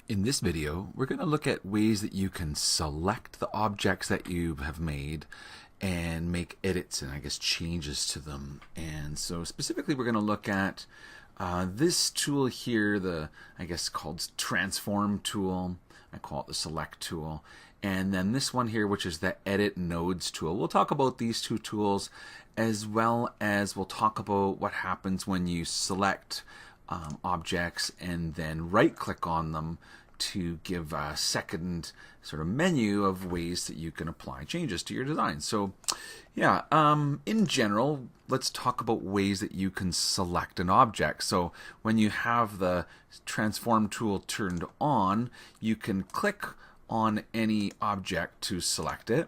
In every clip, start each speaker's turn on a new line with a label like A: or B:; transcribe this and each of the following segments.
A: In this video, we're going to look at ways that you can select the objects that you have made and make edits and changes to them. And so specifically we're going to look at this tool here, the called transform tool. I call it the select tool. And then this one here, which is the edit nodes tool. We'll talk about these two tools, as well as we'll talk about what happens when you select objects and then right click on them to give a second sort of menu of ways that you can apply changes to your design. So yeah, in general, let's talk about ways that you can select an object. So when you have the transform tool turned on, you can click on any object to select it.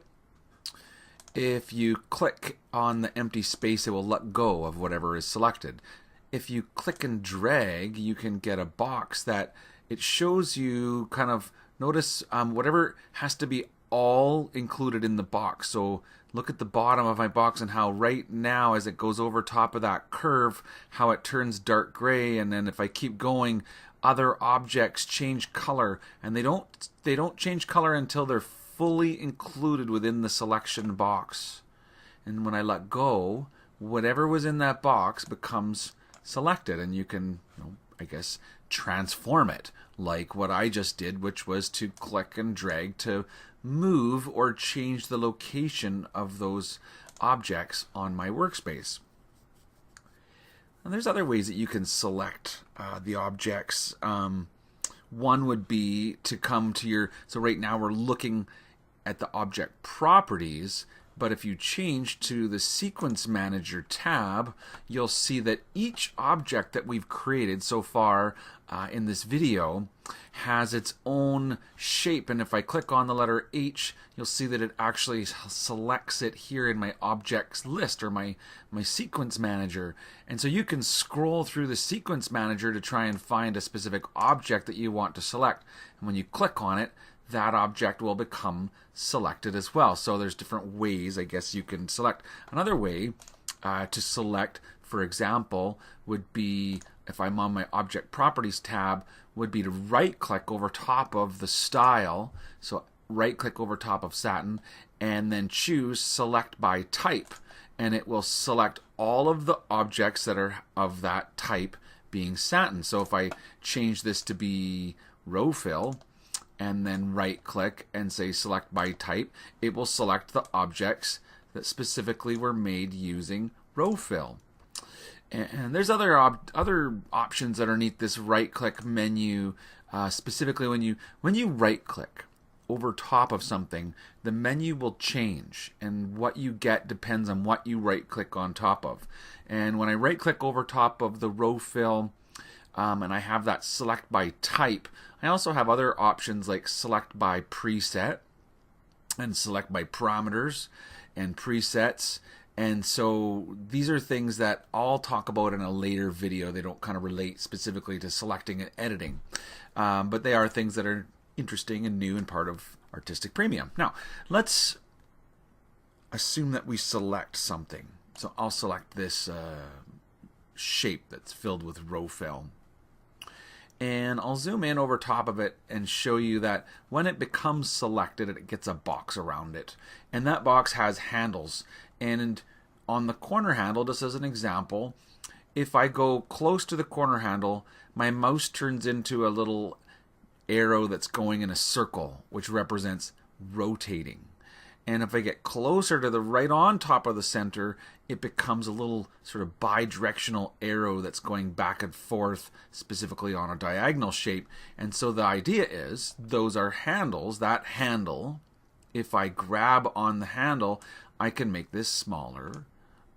A: If you click on the empty space, it will let go of whatever is selected. If you click and drag, you can get a box that it shows you kind of, notice whatever has to be all included in the box. So look at the bottom of my box and how right now as it goes over top of that curve, how it turns dark gray, and then if I keep going, other objects change color, and they don't change color until they're fully included within the selection box. And when I let go, whatever was in that box becomes selected, and you can, transform it like what I just did, which was to click and drag to move or change the location of those objects on my workspace. And there's other ways that you can select the objects. One would be to come to your, so right now we're looking at the object properties, but if you change to the Sequence Manager tab, you'll see that each object that we've created so far in this video has its own shape. And if I click on the letter H, you'll see that it actually selects it here in my objects list, or my Sequence Manager. And so you can scroll through the Sequence Manager to try and find a specific object that you want to select. And when you click on it, that object will become selected as well. So there's different ways, you can select. Another way to select, for example, would be, if I'm on my Object Properties tab, would be to right-click over top of the style. So right-click over top of satin, and then choose Select by Type. And it will select all of the objects that are of that type being satin. So if I change this to be row fill, and then right click and say select by type, it will select the objects that specifically were made using row fill. And there's other options underneath this right click menu. Specifically when you right click over top of something, the menu will change, and what you get depends on what you right click on top of. And when I right click over top of the row fill, and I have that select by type, I also have other options like select by preset and select by parameters and presets. And so these are things that I'll talk about in a later video. They don't kind of relate specifically to selecting and editing, but they are things that are interesting and new and part of Artistic Premium. Now, let's assume that we select something. So I'll select this shape that's filled with row fill. And I'll zoom in over top of it and show you that when it becomes selected, it gets a box around it. And that box has handles. And on the corner handle, just as an example, if I go close to the corner handle, my mouse turns into a little arrow that's going in a circle, which represents rotating. And if I get closer to the right on top of the center, it becomes a little sort of bi-directional arrow that's going back and forth, specifically on a diagonal shape. And so the idea is, those are handles. That handle, if I grab on the handle, I can make this smaller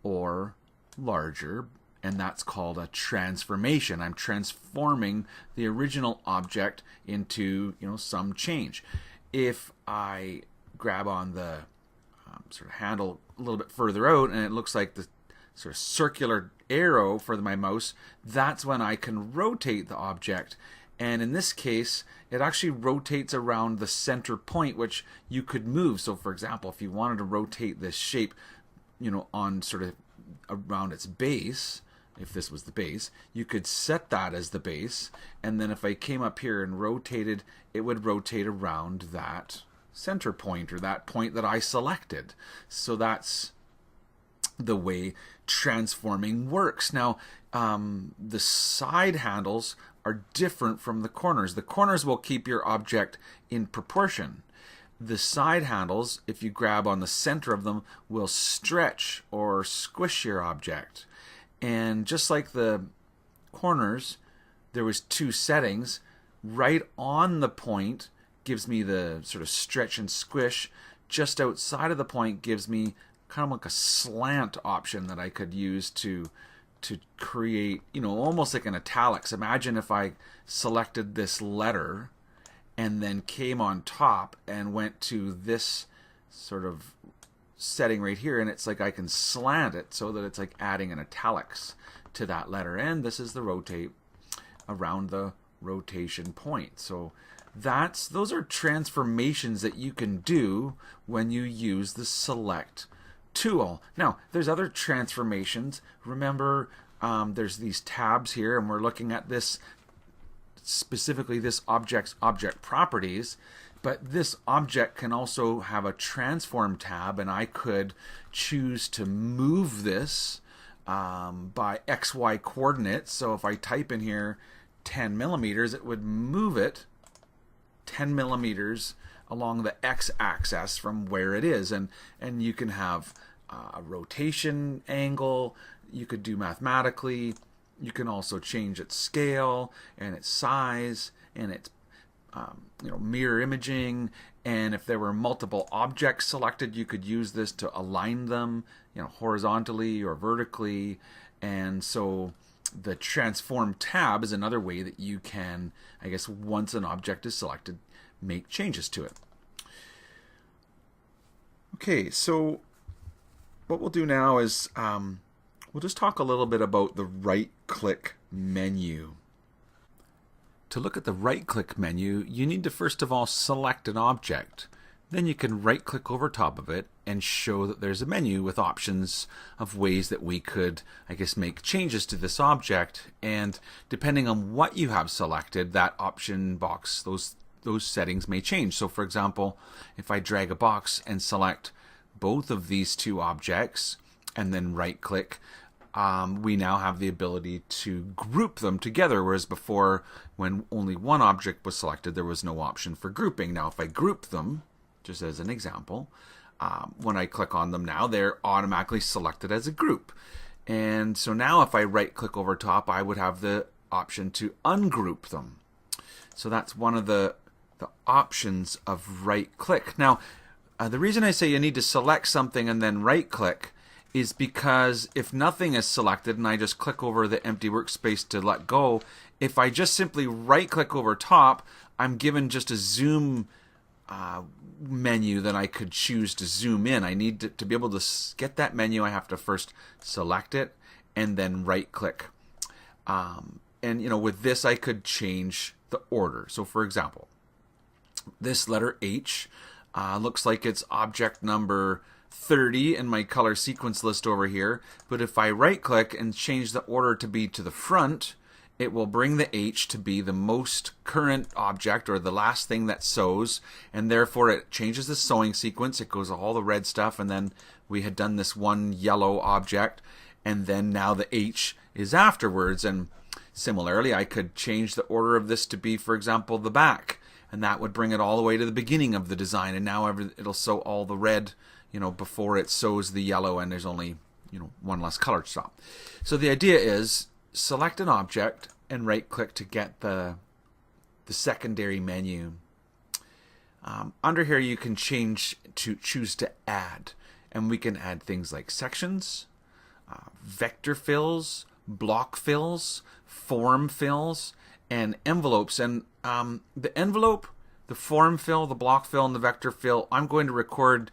A: or larger, and that's called a transformation. I'm transforming the original object into, some change. If I grab on the sort of handle a little bit further out, and it looks like the sort of circular arrow for my mouse, that's when I can rotate the object. And in this case, it actually rotates around the center point, which you could move. So for example, if you wanted to rotate this shape, on sort of around its base, if this was the base, you could set that as the base, and then if I came up here and rotated, it would rotate around that center point, or that point that I selected. So that's the way transforming works. Now, the side handles are different from the corners. The corners will keep your object in proportion. The side handles, if you grab on the center of them, will stretch or squish your object. And just like the corners, there was two settings. Right on the point gives me the sort of stretch and squish. Just outside of the point gives me kind of like a slant option that I could use to create, almost like an italics. Imagine if I selected this letter and then came on top and went to this sort of setting right here, and it's like I can slant it so that it's like adding an italics to that letter. And this is the rotate around the rotation point. So those are transformations that you can do when you use the select tool. Now, there's other transformations. Remember, there's these tabs here, and we're looking at this, specifically this object's object properties. But this object can also have a transform tab, and I could choose to move this by XY coordinates. So if I type in here 10 millimeters, it would move it 10 millimeters along the x-axis from where it is. And you can have a rotation angle. You could do mathematically. You can also change its scale and its size and its mirror imaging, and if there were multiple objects selected, you could use this to align them, horizontally or vertically. And so the transform tab is another way that you can, I guess, once an object is selected, make changes to it. Okay, so what we'll do now is we'll just talk a little bit about the right-click menu. To look at the right-click menu, you need to first of all select an object. Then you can right-click over top of it and show that there's a menu with options of ways that we could, I guess, make changes to this object. And depending on what you have selected, that option box, those settings may change. So for example, if I drag a box and select both of these two objects and then right-click, we now have the ability to group them together, whereas before, when only one object was selected, there was no option for grouping. Now, if I group them, just as an example, when I click on them now, they're automatically selected as a group. And so now if I right-click over top, I would have the option to ungroup them. So that's one of the options of right-click. Now, the reason I say you need to select something and then right-click is because if nothing is selected and I just click over the empty workspace to let go, if I just simply right-click over top, I'm given just a zoom menu that I could choose to zoom in. I need to be able to get that menu, I have to first select it and then right-click. And with this I could change the order. So for example, this letter H looks like it's object number 30 in my color sequence list over here, but if I right click and change the order to be to the front, it will bring the H to be the most current object, or the last thing that sews, and therefore it changes the sewing sequence. It goes all the red stuff, and then we had done this one yellow object, and then now the H is afterwards. And similarly, I could change the order of this to be, for example, the back, and that would bring it all the way to the beginning of the design, and now it'll sew all the red before it sews the yellow, and there's only one less color stop. So the idea is select an object and right click to get the secondary menu. Under here you can choose to add, and we can add things like sections, vector fills, block fills, form fills, and envelopes. And the envelope, the form fill, the block fill, and the vector fill, I'm going to record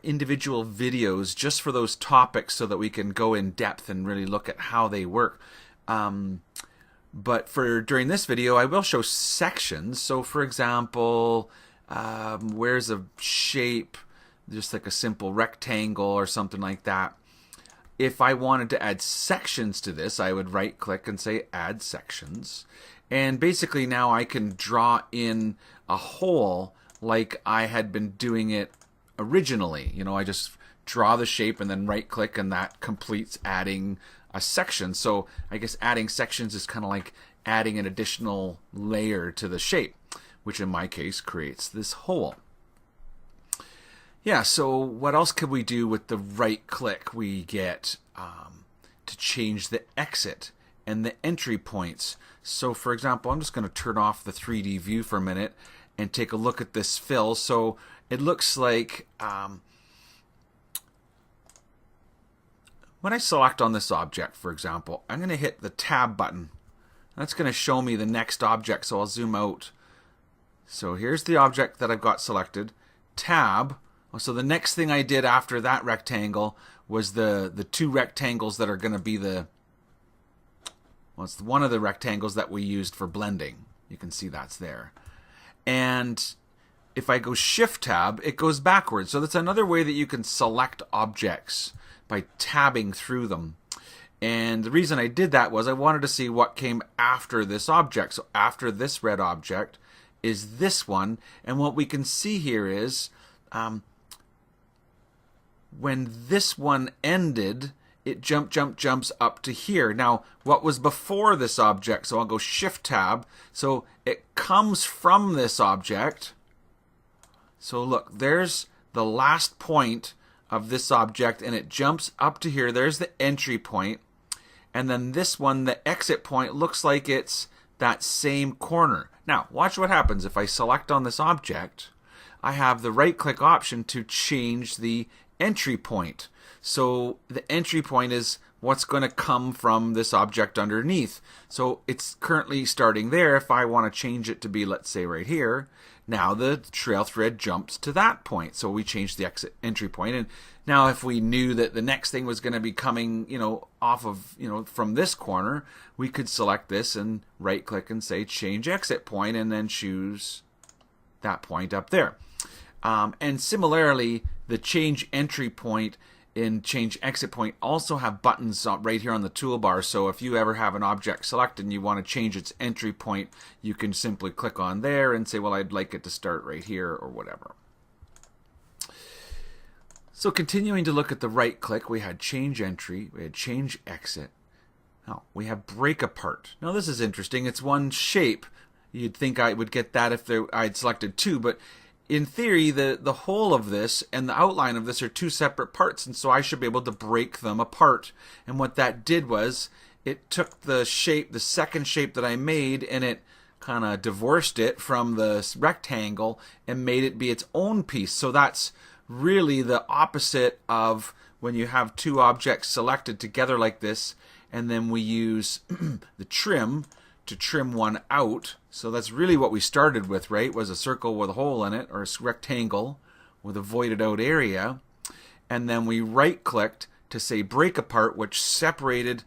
A: individual videos just for those topics so that we can go in depth and really look at how they work. But during this video, I will show sections. So for example, where's a shape, just like a simple rectangle or something like that. if I wanted to add sections to this, I would right click and say add sections. And basically now I can draw in a hole like I had been doing it originally. You know, I just draw the shape and then right click, and that completes adding a section. So I guess adding sections is kind of like adding an additional layer to the shape, which in my case creates this hole. Yeah, so what else could we do with the right click? We get to change the exit and the entry points. So for example, I'm just going to turn off the 3D view for a minute and take a look at this fill. So it looks like when I select on this object, for example, I'm going to hit the tab button. That's going to show me the next object, so I'll zoom out. So here's the object that I've got selected. Tab. So the next thing I did after that rectangle was the two rectangles that are going to be the, well, it's one of the rectangles that we used for blending. You can see that's there. And if I go Shift Tab, it goes backwards. So that's another way that you can select objects, by tabbing through them. And the reason I did that was I wanted to see what came after this object. So after this red object is this one. And what we can see here is when this one ended, it jumps up to here. Now, what was before this object? So I'll go Shift Tab. So it comes from this object. So look, there's the last point of this object, and it jumps up to here. There's the entry point. And then this one, the exit point, looks like it's that same corner. Now, watch what happens. If I select on this object, I have the right-click option to change the entry point. So the entry point is what's going to come from this object underneath. So it's currently starting there. If I want to change it to be, let's say, right here, now the trail thread jumps to that point. So we changed the exit entry point. And now if we knew that the next thing was going to be coming, off of, from this corner, we could select this and right click and say change exit point, and then choose that point up there. And similarly, the change entry point and change exit point also have buttons right here on the toolbar. So if you ever have an object selected and you want to change its entry point, you can simply click on there and say, well, I'd like it to start right here or whatever. So continuing to look at the right click, we had change entry, we had change exit. Now we have break apart. Now this is interesting. It's one shape. You'd think I would get that if I'd selected two, but in theory, the whole of this and the outline of this are two separate parts, and so I should be able to break them apart. And what that did was it took the shape, the second shape that I made, and it kind of divorced it from the rectangle and made it be its own piece. So that's really the opposite of when you have two objects selected together like this, and then we use the trim to trim one out. So that's really what we started with, right? Was a circle with a hole in it, or a rectangle with a voided out area. And then we right clicked to say break apart, which separated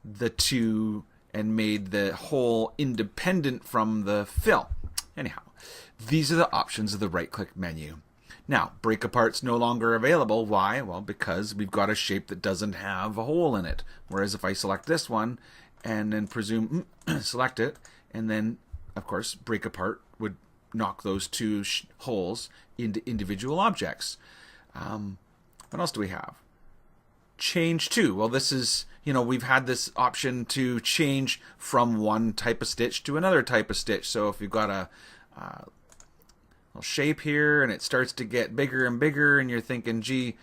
A: the two and made the hole independent from the fill. Anyhow, these are the options of the right click menu. Now, break apart's no longer available. Why? Well, because we've got a shape that doesn't have a hole in it. Whereas if I select this one and then presume select it, and then of course break apart would knock those two holes into individual objects. What else do we have? Change to. Well, this is, we've had this option to change from one type of stitch to another type of stitch. So if you've got a little shape here and it starts to get bigger and bigger, and you're thinking, gee,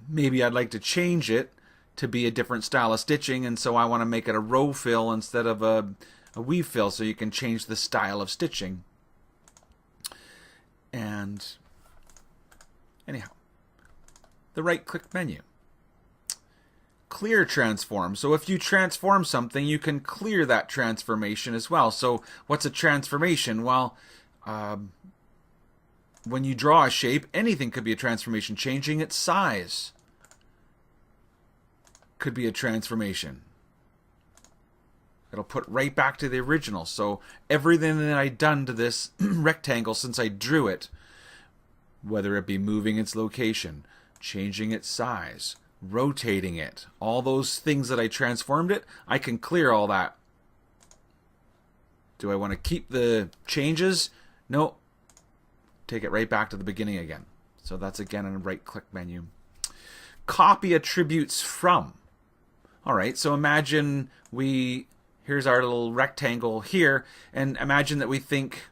A: maybe I'd like to change it to be a different style of stitching, and so I want to make it a row fill instead of a weave fill, so you can change the style of stitching. And anyhow, the right click menu. Clear transform. So if you transform something, you can clear that transformation as well. So what's a transformation? Well, when you draw a shape, anything could be a transformation. Changing its size could be a transformation. It'll put right back to the original. So everything that I've done to this rectangle since I drew it, whether it be moving its location, changing its size, rotating it. All those things that I transformed it, I can clear all that. Do I want to keep the changes? No. Take it right back to the beginning again. So that's again in a right-click menu. Copy attributes from. All right, so imagine here's our little rectangle here, and imagine that we think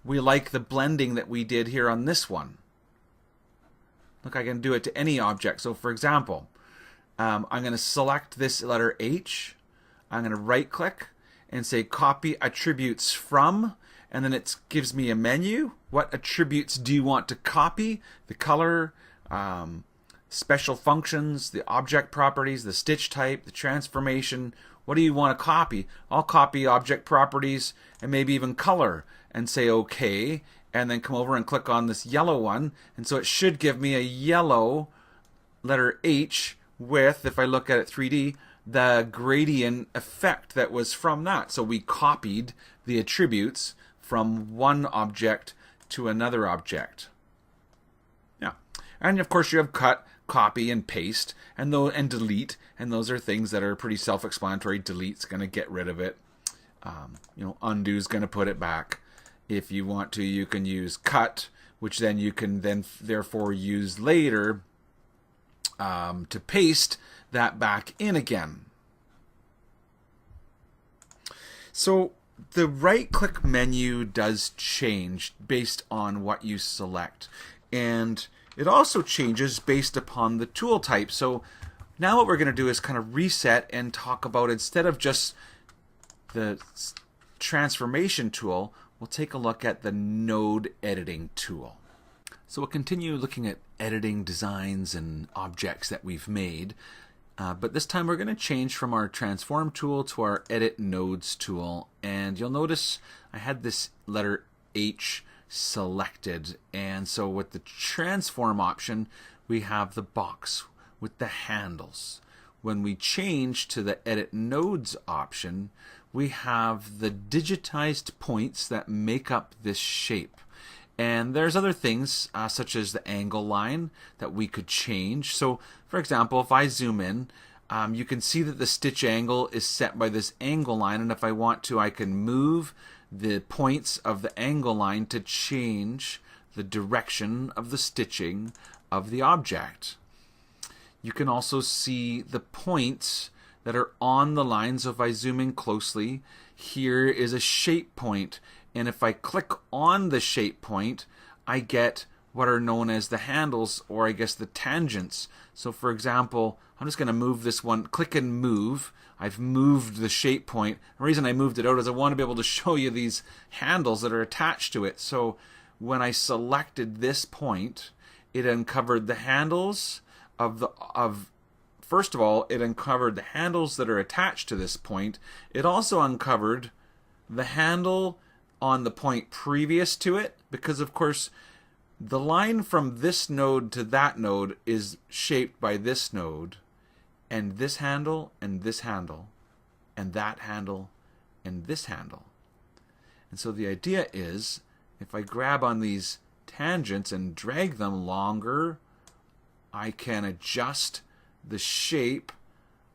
A: we like the blending that we did here on this one. Look, I can do it to any object. So for example, I'm going to select this letter H. I'm going to right-click and say copy attributes from, and then it gives me a menu. What attributes do you want to copy? The color, special functions, the object properties, the stitch type, the transformation. What do you want to copy? I'll copy object properties and maybe even color and say OK, and then come over and click on this yellow one. And so it should give me a yellow letter H with, if I look at it 3D, the gradient effect that was from that. So we copied the attributes from one object to another object. Yeah. And of course you have cut, copy, and paste, and delete, and those are things that are pretty self-explanatory. Delete's going to get rid of it. Undo's going to put it back. If you want to, you can use cut, which then you can therefore use later to paste that back in again. So the right-click menu does change based on what you select, and it also changes based upon the tool type. So now what we're going to do is kind of reset and talk about, instead of just the transformation tool, we'll take a look at the node editing tool. So we'll continue looking at editing designs and objects that we've made. But this time we're going to change from our transform tool to our edit nodes tool. And you'll notice I had this letter H selected. And so with the transform option, we have the box with the handles. When we change to the edit nodes option, we have the digitized points that make up this shape. And there's other things such as the angle line that we could change. So for example, if I zoom in, you can see that the stitch angle is set by this angle line, and if I want to, I can move the points of the angle line to change the direction of the stitching of the object. You can also see the points that are on the line. So if I zoom in closely, here is a shape point. And if I click on the shape point, I get what are known as the handles, or I guess the tangents. So for example, I'm just going to move this one, click and move. I've moved the shape point. The reason I moved it out is I want to be able to show you these handles that are attached to it. So when I selected this point, it uncovered the handles first of all, it uncovered the handles that are attached to this point. It also uncovered the handle on the point previous to it, because of course the line from this node to that node is shaped by this node, and this handle, and this handle, and that handle, and this handle. And so the idea is, if I grab on these tangents and drag them longer, I can adjust the shape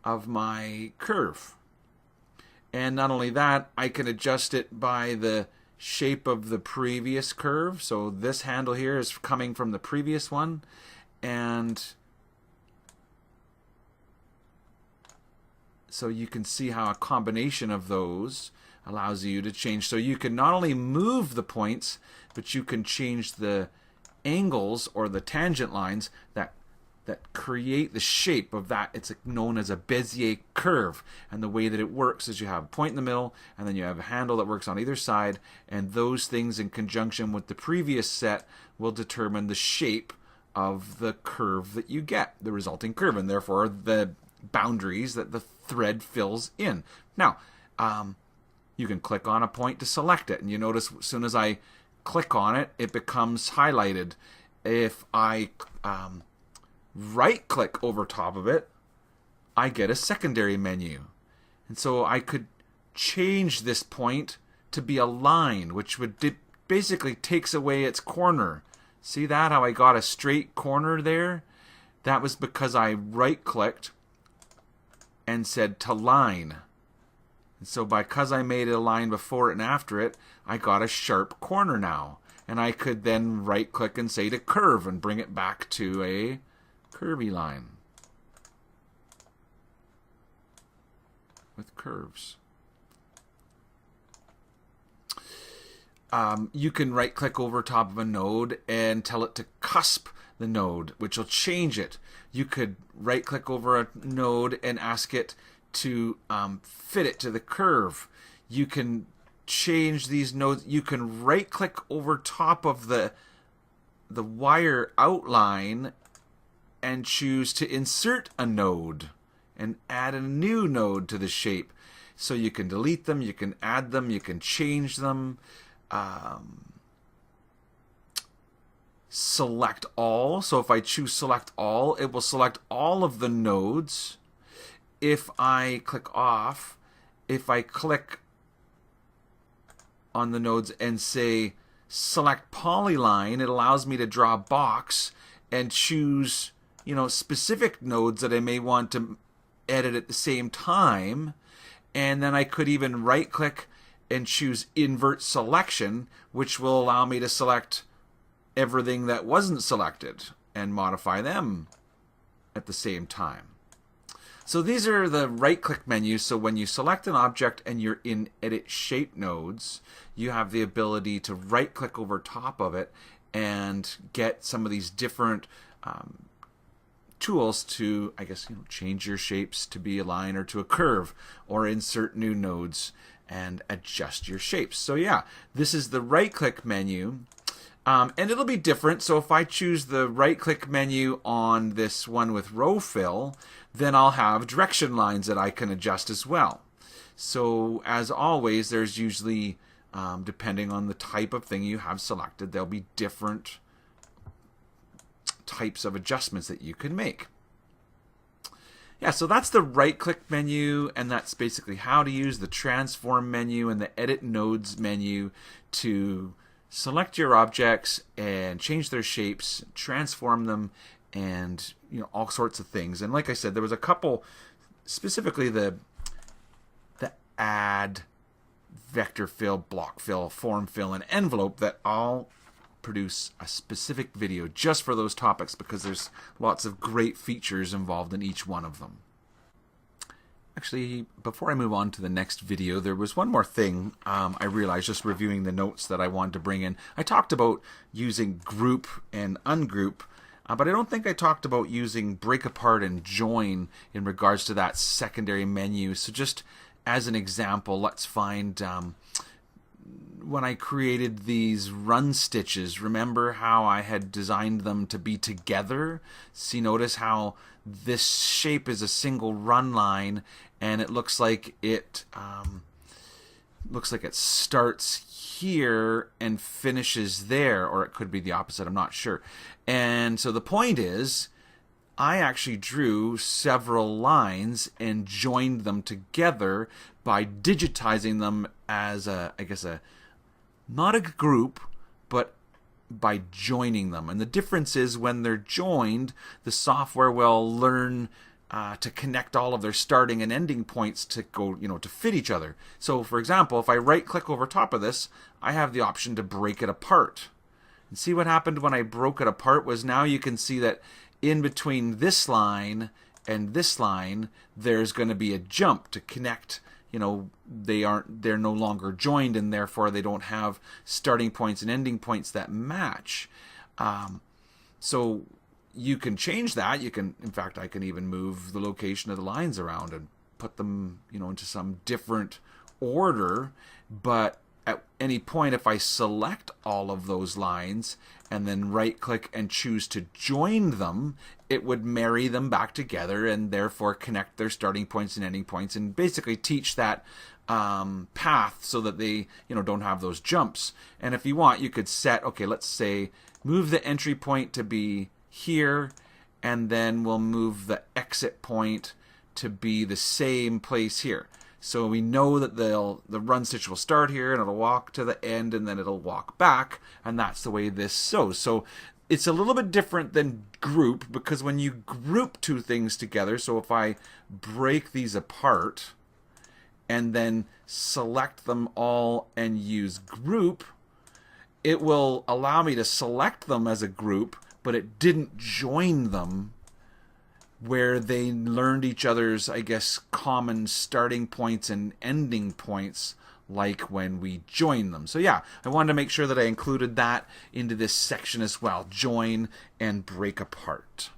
A: of my curve. And not only that, I can adjust it by the shape of the previous curve. So this handle here is coming from the previous one, and so you can see how a combination of those allows you to change. So you can not only move the points, but you can change the angles or the tangent lines that create the shape of that. It's known as a Bezier curve, and the way that it works is you have a point in the middle, and then you have a handle that works on either side, and those things in conjunction with the previous set will determine the shape of the curve that you get, the resulting curve, and therefore the boundaries that the thread fills in. Now, you can click on a point to select it, and you notice as soon as I click on it, it becomes highlighted. If I right-click over top of it, I get a secondary menu. And so I could change this point to be a line, which would basically takes away its corner. See that? How I got a straight corner there? That was because I right-clicked and said to line. And so because I made a line before it and after it, I got a sharp corner now. And I could then right-click and say to curve and bring it back to a curvy line with curves. You can right-click over top of a node and tell it to cusp the node, which will change it. You could right-click over a node and ask it to fit it to the curve. You can change these nodes. You can right-click over top of the wire outline and choose to insert a node and add a new node to the shape. So you can delete them, you can add them, you can change them. Select all. So if I choose select all, it will select all of the nodes. If I click off, if I click on the nodes and say select polyline, it allows me to draw a box and choose, specific nodes that I may want to edit at the same time. And then I could even right click and choose invert selection, which will allow me to select everything that wasn't selected and modify them at the same time. So these are the right-click menus. So when you select an object and you're in Edit Shape nodes, you have the ability to right-click over top of it and get some of these different tools to, change your shapes to be a line or to a curve, or insert new nodes and adjust your shapes. So yeah, this is the right-click menu. And it'll be different. So if I choose the right-click menu on this one with row fill, then I'll have direction lines that I can adjust as well. So as always, there's usually, depending on the type of thing you have selected, there'll be different types of adjustments that you can make. Yeah, so that's the right-click menu, and that's basically how to use the transform menu and the edit nodes menu to select your objects and change their shapes, transform them, and all sorts of things. And like I said, there was a couple, specifically the add, vector fill, block fill, form fill, and envelope, that all produce a specific video just for those topics, because there's lots of great features involved in each one of them. Actually, before I move on to the next video, there was one more thing I realized just reviewing the notes that I wanted to bring in. I talked about using group and ungroup, but I don't think I talked about using break apart and join in regards to that secondary menu. So just as an example, let's find when I created these run stitches, remember how I had designed them to be together? See, notice how this shape is a single run line, and it looks like it starts here and finishes there, or it could be the opposite, I'm not sure. And so the point is, I actually drew several lines and joined them together by digitizing them as not a group, but by joining them. And the difference is, when they're joined, the software will learn to connect all of their starting and ending points to go, to fit each other. So for example, if I right click over top of this, I have the option to break it apart. And see what happened when I broke it apart was, now you can see that in between this line and this line, there's going to be a jump to connect. They're no longer joined, and therefore they don't have starting points and ending points that match. So you can change that. You can, in fact, I can even move the location of the lines around and put them, into some different order. But at any point, if I select all of those lines and then right click and choose to join them, it would marry them back together and therefore connect their starting points and ending points, and basically teach that path so that they don't have those jumps. And if you want, you could set, okay, let's say move the entry point to be here, and then we'll move the exit point to be the same place here. So we know that the run stitch will start here and it'll walk to the end and then it'll walk back, and that's the way this sews. So it's a little bit different than group, because when you group two things together, so if I break these apart and then select them all and use group, it will allow me to select them as a group, but it didn't join them where they learned each other's, I guess, common starting points and ending points, like when we join them. So yeah, I wanted to make sure that I included that into this section as well. Join and break apart.